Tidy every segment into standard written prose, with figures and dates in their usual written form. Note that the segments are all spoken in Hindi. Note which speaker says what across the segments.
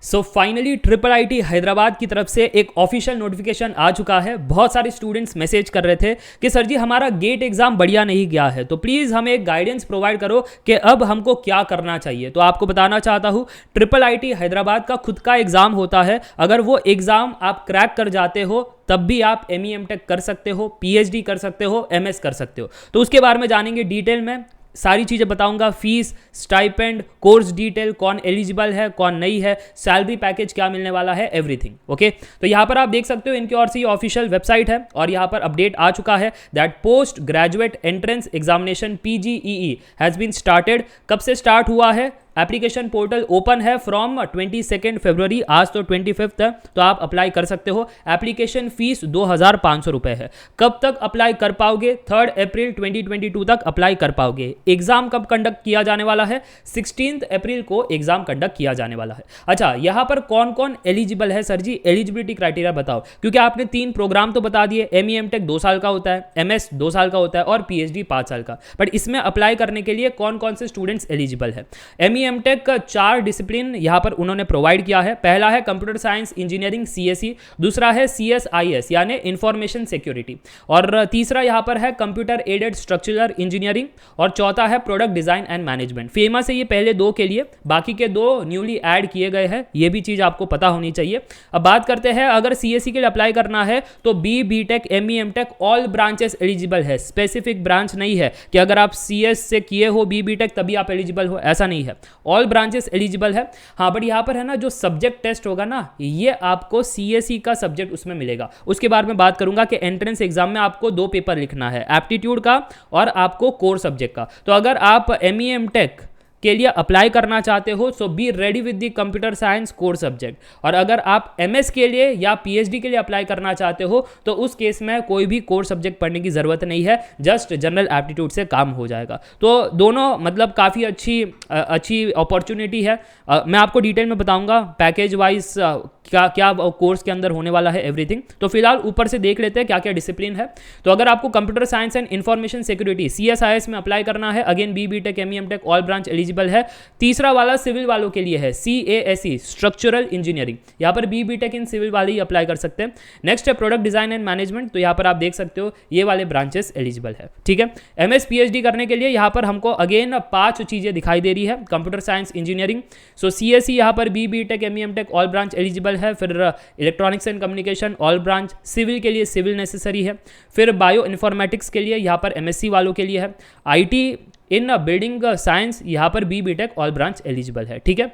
Speaker 1: So finally triple IT Hyderabad की तरफ से एक ऑफिशियल नोटिफिकेशन आ चुका है। बहुत सारे स्टूडेंट्स मैसेज कर रहे थे कि सर जी हमारा गेट एग्जाम बढ़िया नहीं गया है, तो प्लीज़ हमें एक गाइडेंस प्रोवाइड करो कि अब हमको क्या करना चाहिए। तो आपको बताना चाहता हूँ, ट्रिपल आईटी हैदराबाद का खुद का एग्जाम होता है। अगर वो एग्जाम आप क्रैक कर जाते हो तब भी आप एमई/एमटेक कर सकते हो, पीएचडी कर सकते हो, एमएस कर सकते हो। तो उसके बारे में जानेंगे डिटेल में, सारी चीज़ें बताऊंगा। फीस, स्टाइपेंड, कोर्स डिटेल, कौन एलिजिबल है कौन नहीं है, सैलरी पैकेज क्या मिलने वाला है, एवरीथिंग। ओके, तो यहाँ पर आप देख सकते हो इनकी ओर से ऑफिशियल वेबसाइट है और यहाँ पर अपडेट आ चुका है that post graduate entrance examination PGEE has been started. कब से स्टार्ट हुआ है? एप्लीकेशन पोर्टल ओपन है फ्रॉम 22 फरवरी, आज तो 25 है, तो आप अप्लाई कर सकते हो। एप्लीकेशन फीस 2500 रुपये है। कब तक अप्लाई कर पाओगे? 3 अप्रैल 2022 तक अप्लाई कर पाओगे। एग्जाम कब कंडक्ट किया जाने वाला है? 16 अप्रैल को एग्जाम कंडक्ट किया जाने वाला है। अच्छा, यहाँ पर कौन कौन एलिजिबल है सर जी? एलिजिबिलिटी क्राइटेरिया बताओ, क्योंकि आपने 3 प्रोग्राम तो बता दिए। एमई/एमटेक 2 साल का होता है, एमएस 2 साल का होता है और पीएचडी 5 साल का। बट इसमें अप्लाई करने के लिए कौन कौन से स्टूडेंट्स एलिजिबल है? एमई/एमटेक का 4 डिसिप्लिन यहाँ पर उन्होंने प्रोवाइड किया है। पहला है कंप्यूटर साइंस इंजीनियरिंग सीएसई, दूसरा है सीएसआईएस यानी इंफॉर्मेशन सिक्योरिटी, और तीसरा यहाँ पर है कंप्यूटर एडेड स्ट्रक्चरल इंजीनियरिंग, और चौथा है product design and management. Famous है ये पहले 2 के लिए, बाकी के 2 न्यूली ऐड किए गए हैं। ये भी चीज आपको पता होनी चाहिए। अब बात करते हैं, अगर सीएसई के लिए अप्लाई करना है तो B.Tech, ME MTech all branches eligible है। स्पेसिफिक ब्रांच नहीं है कि अगर आप सीएस से किए हो बी.टेक तभी आप एलिजिबल हो, ऐसा नहीं है। ऑल ब्रांचेस एलिजिबल है। हाँ, बट यहाँ पर है ना, जो सब्जेक्ट टेस्ट होगा ना, ये आपको सीएसई का सब्जेक्ट उसमें मिलेगा। उसके बारे में बात करूंगा कि एंट्रेंस एग्जाम में आपको 2 पेपर लिखना है, एप्टीट्यूड का और आपको कोर सब्जेक्ट का। तो अगर आप एमई/एमटेक के लिए अप्लाई करना चाहते हो so be ready with the computer science core subject, और अगर आप एमएस के लिए या पीएचडी के लिए अप्लाई करना चाहते हो तो उस केस में कोई भी कोर सब्जेक्ट पढ़ने की जरूरत नहीं है, जस्ट जनरल एप्टीट्यूड से काम हो जाएगा। तो दोनों मतलब काफ़ी अच्छी अपॉर्चुनिटी है। मैं आपको डिटेल में बताऊंगा पैकेज वाइज क्या क्या कोर्स के अंदर होने वाला है, एवरीथिंग। तो फिलहाल ऊपर से देख लेते हैं क्या क्या डिसिप्लिन है। तो अगर आपको computer science and information security CSIS में अप्लाई करना है, again BTech, ME MTech all branch eligible है। तीसरा वाला सिविल वालों के लिए है, सीएएसई स्ट्रक्चरल इंजीनियरिंग, यहाँ पर बी.टेक इन सिविल वाले ही अप्लाई कर सकते हैं। नेक्स्ट है प्रोडक्ट डिजाइन एंड मैनेजमेंट, तो यहाँ पर आप देख सकते हो ये वाले ब्रांचेस एलिजिबल है। ठीक है, एमएस पीएचडी करने के लिए यहाँ पर हमको अगेन 5 चीजें दिखाई दे रही है। Computer science engineering, so CSE यहाँ पर BTech, ME MTech all branch eligible है। फिर electronics and communication all branch, civil के लिए सिविल नेसेसरी है। फिर बायो इन्फॉर्मेटिक्स के लिए यहाँ पर एमएससी वालों के लिए है। आईटी इन बिल्डिंग साइंस यहाँ पर बी.टेक ऑल ब्रांच एलिजिबल है। ठीक है,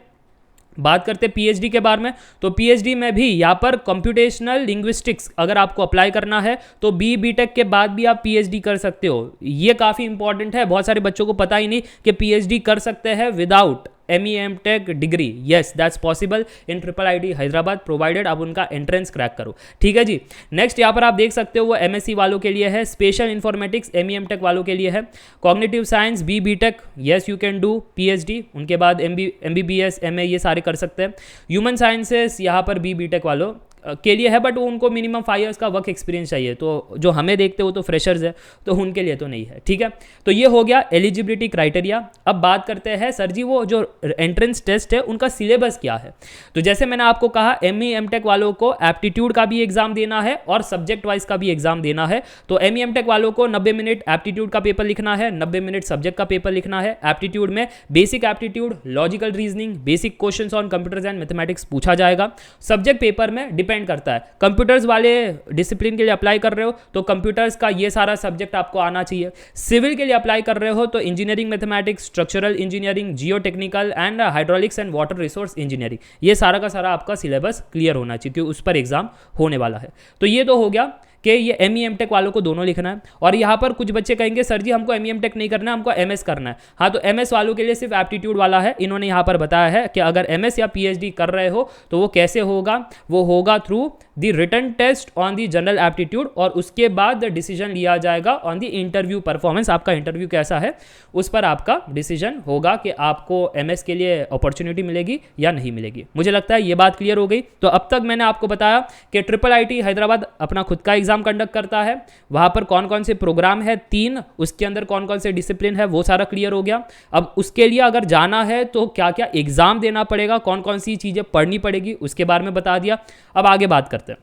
Speaker 1: बात करते हैं पीएचडी के बारे में, तो पीएचडी में भी यहाँ पर कंप्यूटेशनल लिंग्विस्टिक्स अगर आपको अप्लाई करना है तो बी.टेक के बाद भी आप पीएचडी कर सकते हो। ये काफ़ी इंपॉर्टेंट है, बहुत सारे बच्चों को पता ही नहीं कि पीएचडी कर सकते हैं without ME MTech degree. Yes, that's possible in triple IT Hyderabad, provided आप उनका एंट्रेंस क्रैक करो। ठीक है जी। नेक्स्ट यहाँ पर आप देख सकते हो वो एमएससी वालों के लिए है। स्पेशल इन्फॉर्मेटिक्स एमई/एमटेक वालों के लिए है। Cognitive science B.Tech, yes you can do PhD. उनके बाद एमबीबीएस, एमए ये सारे कर सकते हैं। ह्यूमन साइंसेस यहाँ पर बी.टेक वालों के लिए है, बट उनको मिनिमम 5 इयर्स का वर्क एक्सपीरियंस चाहिए। तो जो हमें देखते हो तो फ्रेशर्स है, तो उनके लिए तो नहीं है। ठीक है, तो ये हो गया एलिजिबिलिटी क्राइटेरिया। अब बात करते हैं सर जी वो जो एंट्रेंस टेस्ट है उनका सिलेबस क्या है। तो जैसे मैंने आपको कहा, एमई/एमटेक वालों को एप्टीट्यूड का भी एग्जाम देना है और सब्जेक्ट वाइज का भी एग्जाम देना है। तो एमई/एमटेक वालों को 90 मिनट एप्टीट्यूड का पेपर लिखना है, 90 मिनट सब्जेक्ट का पेपर लिखना है। एप्टीट्यूड में basic aptitude, logical reasoning, basic questions on computers and mathematics पूछा जाएगा। सब्जेक्ट पेपर में डिपेंड करता है, कंप्यूटर्स वाले डिसिप्लिन के लिए अप्लाई कर रहे हो तो कंप्यूटर्स का ये सारा सब्जेक्ट आपको आना चाहिए। सिविल के लिए अप्लाई कर रहे हो तो engineering mathematics, structural engineering, Jio technical and hydraulics and water resource engineering, ये सारा का सारा आपका सिलेबस क्लियर होना चाहिए क्योंकि उस पर एग्जाम होने वाला है। तो ये तो हो गया कि ये एमई/एमटेक वालों को दोनों लिखना है। और यहाँ पर कुछ बच्चे कहेंगे सर जी हमको एमई/एमटेक नहीं करना है, हमको एमएस करना है। हाँ, तो एमएस वालों के लिए सिर्फ एप्टीट्यूड वाला है। इन्होंने यहाँ पर बताया है कि अगर एमएस या पीएचडी कर रहे हो तो वो कैसे होगा, वो होगा through the written test on the general aptitude, और उसके बाद डिसीजन लिया जाएगा ऑन द इंटरव्यू परफॉर्मेंस। आपका इंटरव्यू कैसा है उस पर आपका डिसीजन होगा कि आपको एमएस के लिए अपॉर्चुनिटी मिलेगी या नहीं मिलेगी। मुझे लगता है ये बात क्लियर हो गई। तो अब तक मैंने आपको बताया कि ट्रिपल आईटी हैदराबाद अपना खुद का एग्जाम एग्जाम कंडक्ट करता है, वहां पर कौन कौन से प्रोग्राम है 3, उसके अंदर कौन कौन से डिसिप्लिन है, वो सारा क्लियर हो गया। अब उसके लिए अगर जाना है तो क्या क्या एग्जाम देना पड़ेगा, कौन कौन सी चीज़ें पढ़नी पड़ेगी, उसके बारे में बता दिया। अब आगे बात करते हैं।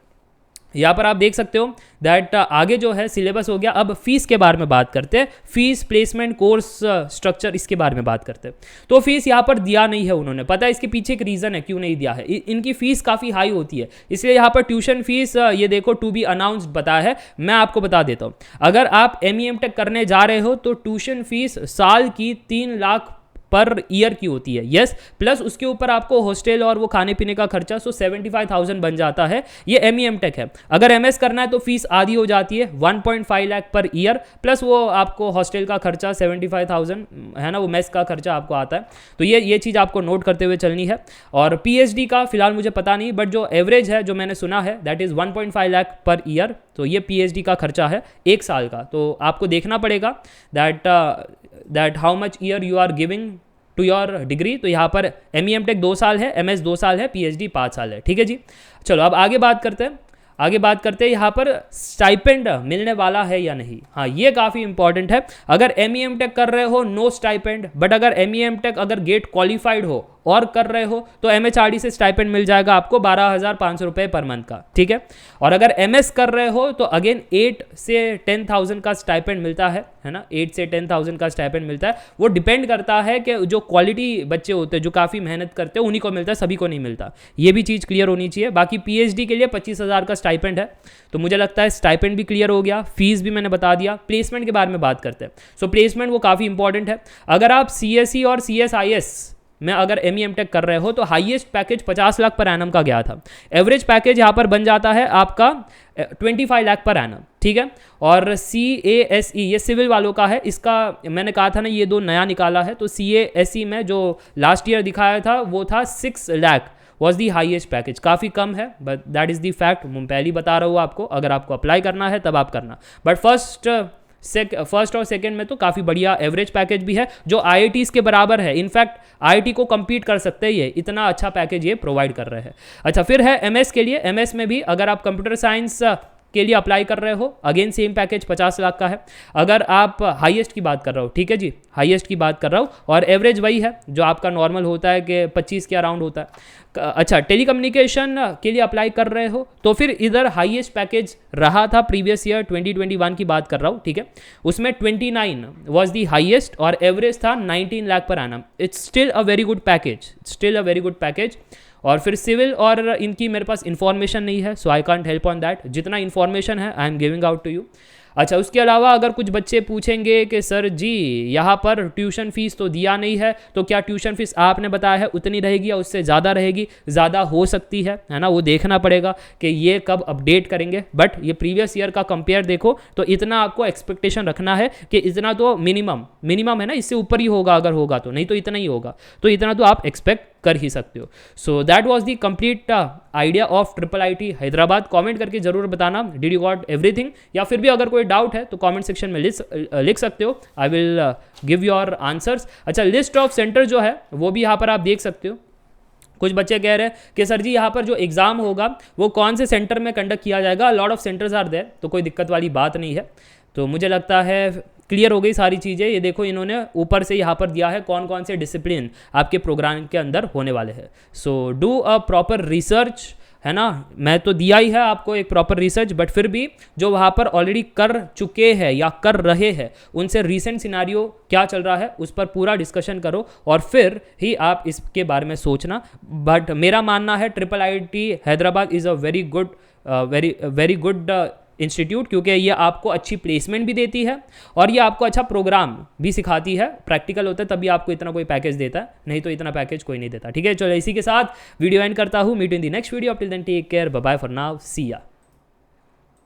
Speaker 1: यहाँ पर आप देख सकते हो दैट आगे जो है सिलेबस हो गया। अब फीस के बारे में बात करते हैं, फीस, प्लेसमेंट, कोर्स स्ट्रक्चर, इसके बारे में बात करते हैं। तो फीस यहाँ पर दिया नहीं है उन्होंने, पता है इसके पीछे एक रीज़न है क्यों नहीं दिया है। इनकी फीस काफ़ी हाई होती है, इसलिए यहाँ पर ट्यूशन फीस ये देखो टू बी अनाउंस्ड बताया है। मैं आपको बता देता हूँ, अगर आप MEM टेक करने जा रहे हो तो ट्यूशन फीस साल की 3 लाख पर ईयर की होती है, यस, प्लस उसके ऊपर आपको हॉस्टल और वो खाने पीने का खर्चा, सो 75,000 बन जाता है। ये MEM टेक है। अगर MS करना है तो फीस आधी हो जाती है, 1.5 लाख पर ईयर, प्लस वो आपको हॉस्टल का खर्चा 75,000 है ना, वो मेस का खर्चा आपको आता है। तो ये चीज़ आपको नोट करते हुए चलनी है। और PhD का फिलहाल मुझे पता नहीं, बट जो एवरेज है जो मैंने सुना है that is 1.5 lakh per year. तो ये PhD का खर्चा है 1 साल का। तो आपको देखना पड़ेगा that how much year you are giving to your degree. तो यहाँ पर MEM टेक 2 साल है, MS 2 साल है, PhD 5 साल है, ठीक है जी। चलो अब आगे बात करते हैं यहाँ पर स्टाइपेंड मिलने वाला है या नहीं। हाँ, ये काफ़ी इंपॉर्टेंट है। अगर MEM टेक कर रहे हो नो स्टाइपेंड, बट अगर MEM टेक अगर गेट क्वालिफाइड हो और कर रहे हो तो MHRD से स्टाइपेंड मिल जाएगा आपको 12,500 रुपये पर मंथ का, ठीक है। और अगर MS कर रहे हो तो अगेन 8 से 10,000 का स्टाइपेंड मिलता है ना, 8 से 10,000 का स्टाइपेंड मिलता है। वो डिपेंड करता है कि जो क्वालिटी बच्चे होते हैं, जो काफ़ी मेहनत करते हैं, उन्हीं को मिलता है, सभी को नहीं मिलता। ये भी चीज़ क्लियर होनी चाहिए। बाकी PhD के लिए 25,000 का स्टाइपेंड है, तो मुझे लगता है स्टाइपेंड भी क्लियर हो गया, फीस भी मैंने बता दिया। प्लेसमेंट के बारे में बात करते हैं। सो प्लेसमेंट वो काफ़ी इंपॉर्टेंट है। अगर आप CSE और CSIS में अगर MEM टेक कर रहे हो तो highest package 50 lakh per annum का गया था। एवरेज पैकेज यहाँ पर बन जाता है आपका 25 लाख पर एनम, ठीक है। और CASE ये सिविल वालों का है, इसका मैंने कहा था ना ये 2 नया निकाला है। तो CASE में जो लास्ट ईयर दिखाया था वो था 6 lakh was the highest package. काफ़ी कम है, but that is the fact. मैं पहले ही बता रहा हूँ आपको, अगर आपको अप्लाई करना है तब आप करना। बट फर्स्ट और सेकंड में तो काफ़ी बढ़िया एवरेज पैकेज भी है, जो IITs के बराबर है। इनफैक्ट IIT को compete कर सकते हैं, ये इतना अच्छा पैकेज ये प्रोवाइड कर रहे हैं। अच्छा, फिर है MS के लिए। MS में भी अगर आप कंप्यूटर साइंस के लिए अप्लाई कर रहे हो, अगेन सेम पैकेज 50 लाख का है। अगर आप हाईएस्ट की बात कर रहे हो, ठीक है जी, हाईएस्ट की बात कर रहा हूँ, और एवरेज वही है जो आपका नॉर्मल होता है कि 25 के अराउंड होता है। अच्छा, टेलीकम्युनिकेशन के लिए अप्लाई कर रहे हो तो फिर इधर हाईएस्ट पैकेज रहा था प्रीवियस ईयर 2021 की बात कर रहा हूँ, ठीक है। उसमें 29 वॉज दी हाईएस्ट और एवरेज था 19 lakh per annum. It's still a very good package. और फिर सिविल और इनकी मेरे पास इन्फॉर्मेशन नहीं है, सो I can't help on that. जितना इन्फॉर्मेशन है I am giving out to you. अच्छा, उसके अलावा अगर कुछ बच्चे पूछेंगे कि सर जी यहाँ पर ट्यूशन फीस तो दिया नहीं है, तो क्या ट्यूशन फीस आपने बताया है उतनी रहेगी या उससे ज़्यादा रहेगी? ज़्यादा हो सकती है ना, वो देखना पड़ेगा कि ये कब अपडेट करेंगे। बट ये प्रीवियस ईयर का कंपेयर देखो तो इतना आपको एक्सपेक्टेशन रखना है कि इतना तो मिनिमम है ना, इससे ऊपर ही होगा अगर होगा तो, नहीं तो इतना ही होगा। तो इतना तो आप एक्सपेक्ट कर ही सकते हो। So that was the complete idea of IIIT Hyderabad. Comment करके जरूर बताना डिड यू गॉट एवरीथिंग, या फिर भी अगर कोई डाउट है तो कमेंट सेक्शन में लिख सकते हो। I will give your answers. अच्छा, लिस्ट ऑफ सेंटर जो है वो भी यहाँ पर आप देख सकते हो। कुछ बच्चे कह रहे हैं कि सर जी यहाँ पर जो एग्ज़ाम होगा वो कौन से सेंटर में कंडक्ट किया जाएगा। Lot of centres are there, तो कोई दिक्कत वाली बात नहीं है। तो मुझे लगता है क्लियर हो गई सारी चीज़ें। ये देखो इन्होंने ऊपर से यहाँ पर दिया है कौन कौन से डिसिप्लिन आपके प्रोग्राम के अंदर होने वाले हैं। So do a proper research, है ना। मैं तो दिया ही है आपको एक प्रॉपर रिसर्च, बट फिर भी जो वहाँ पर ऑलरेडी कर चुके हैं या कर रहे हैं उनसे रीसेंट सिनारियो क्या चल रहा है उस पर पूरा डिस्कशन करो और फिर ही आप इसके बारे में सोचना। बट मेरा मानना है IIIT Hyderabad is a very good institute, क्योंकि ये आपको अच्छी प्लेसमेंट भी देती है और ये आपको अच्छा प्रोग्राम भी सिखाती है। प्रैक्टिकल होता है तभी आपको इतना कोई पैकेज देता है, नहीं तो इतना पैकेज कोई नहीं देता, ठीक है। चलो इसी के साथ वीडियो एंड करता हूँ। Meet in the next video. Till then take care, bye bye for now, see या।